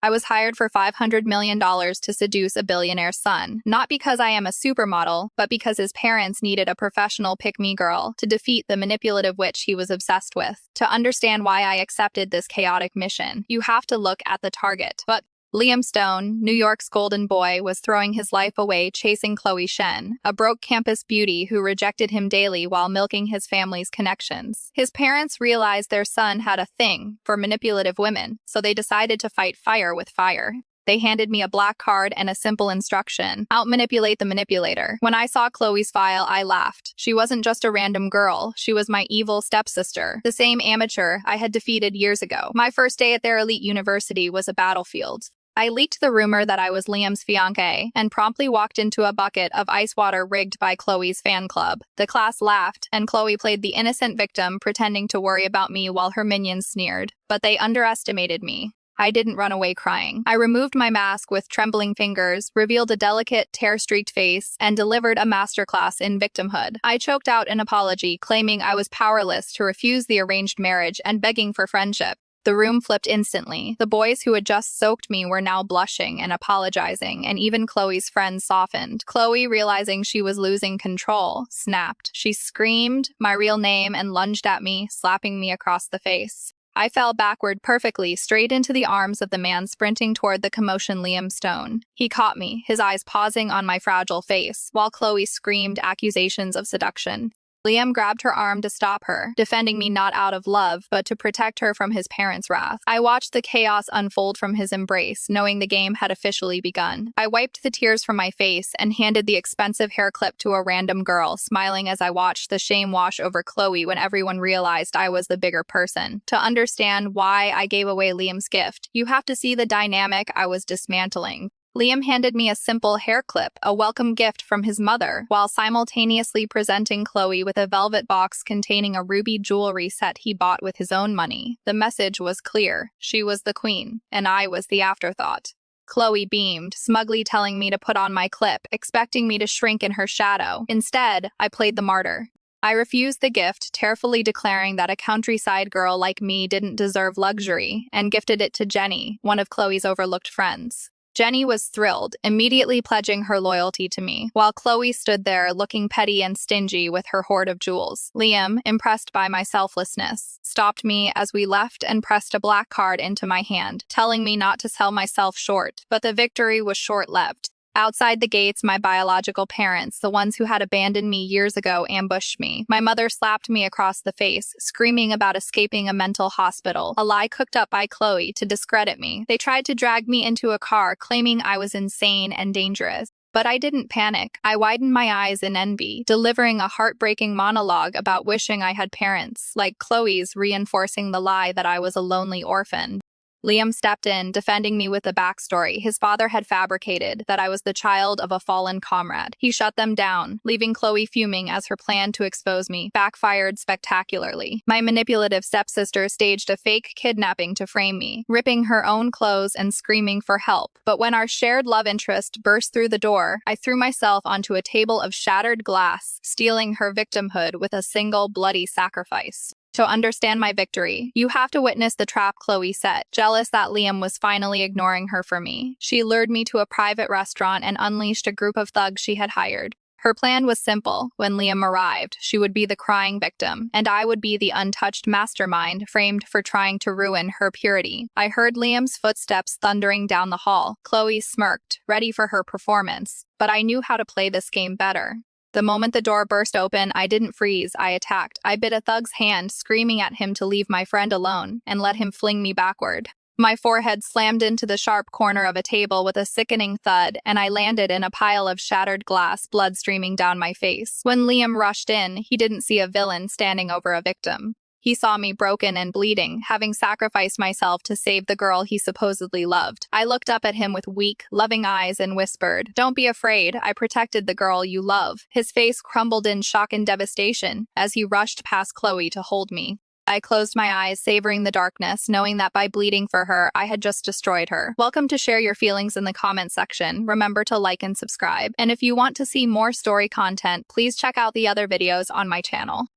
I was hired for $500 million to seduce a billionaire's son, not because I am a supermodel, but because his parents needed a professional pick-me girl to defeat the manipulative witch he was obsessed with. To understand why I accepted this chaotic mission, you have to look at the target. But Liam Stone, New York's golden boy, was throwing his life away chasing Chloe Shen, a broke campus beauty who rejected him daily while milking his family's connections. His parents realized their son had a thing for manipulative women, so they decided to fight fire with fire. They handed me a black card and a simple instruction: out-manipulate the manipulator. When I saw Chloe's file, I laughed. She wasn't just a random girl, she was my evil stepsister, the same amateur I had defeated years ago. My first day at their elite university was a battlefield. I leaked the rumor that I was Liam's fiancé and promptly walked into a bucket of ice water rigged by Chloe's fan club. The class laughed, and Chloe played the innocent victim, pretending to worry about me while her minions sneered. But they underestimated me. I didn't run away crying. I removed my mask with trembling fingers, revealed a delicate, tear-streaked face, and delivered a masterclass in victimhood. I choked out an apology, claiming I was powerless to refuse the arranged marriage and begging for friendship. The room flipped instantly. The boys who had just soaked me were now blushing and apologizing, and even Chloe's friends softened. Chloe, realizing she was losing control, snapped. She screamed my real name and lunged at me, slapping me across the face. I fell backward perfectly, straight into the arms of the man sprinting toward the commotion, Liam Stone. He caught me, his eyes pausing on my fragile face, while Chloe screamed accusations of seduction. Liam grabbed her arm to stop her, defending me not out of love, but to protect her from his parents' wrath. I watched the chaos unfold from his embrace, knowing the game had officially begun. I wiped the tears from my face and handed the expensive hair clip to a random girl, smiling as I watched the shame wash over Chloe when everyone realized I was the bigger person. To understand why I gave away Liam's gift, you have to see the dynamic I was dismantling. Liam handed me a simple hair clip, a welcome gift from his mother, while simultaneously presenting Chloe with a velvet box containing a ruby jewelry set he bought with his own money. The message was clear: she was the queen, and I was the afterthought. Chloe beamed, smugly telling me to put on my clip, expecting me to shrink in her shadow. Instead, I played the martyr. I refused the gift, tearfully declaring that a countryside girl like me didn't deserve luxury, and gifted it to Jenny, one of Chloe's overlooked friends. Jenny was thrilled, immediately pledging her loyalty to me, while Chloe stood there looking petty and stingy with her hoard of jewels. Liam, impressed by my selflessness, stopped me as we left and pressed a black card into my hand, telling me not to sell myself short, but the victory was short-lived. Outside the gates, my biological parents, the ones who had abandoned me years ago, ambushed me. My mother slapped me across the face, screaming about escaping a mental hospital, a lie cooked up by Chloe to discredit me. They tried to drag me into a car, claiming I was insane and dangerous. But I didn't panic. I widened my eyes in envy, delivering a heartbreaking monologue about wishing I had parents, like Chloe's, reinforcing the lie that I was a lonely orphan. Liam stepped in, defending me with a backstory his father had fabricated, that I was the child of a fallen comrade. He shut them down, leaving Chloe fuming as her plan to expose me backfired spectacularly. My manipulative stepsister staged a fake kidnapping to frame me, ripping her own clothes and screaming for help. But when our shared love interest burst through the door, I threw myself onto a table of shattered glass, stealing her victimhood with a single bloody sacrifice. To understand my victory, you have to witness the trap Chloe set. Jealous that Liam was finally ignoring her for me, she lured me to a private restaurant and unleashed a group of thugs she had hired. Her plan was simple. When Liam arrived, she would be the crying victim, and I would be the untouched mastermind framed for trying to ruin her purity. I heard Liam's footsteps thundering down the hall. Chloe smirked, ready for her performance, but I knew how to play this game better. The moment the door burst open, I didn't freeze, I attacked. I bit a thug's hand, screaming at him to leave my friend alone, and let him fling me backward. My forehead slammed into the sharp corner of a table with a sickening thud, and I landed in a pile of shattered glass, blood streaming down my face. When Liam rushed in, he didn't see a villain standing over a victim. He saw me broken and bleeding, having sacrificed myself to save the girl he supposedly loved. I looked up at him with weak, loving eyes and whispered, "Don't be afraid, I protected the girl you love." His face crumbled in shock and devastation as he rushed past Chloe to hold me. I closed my eyes, savoring the darkness, knowing that by bleeding for her, I had just destroyed her. Welcome to share your feelings in the comment section. Remember to like and subscribe. And if you want to see more story content, please check out the other videos on my channel.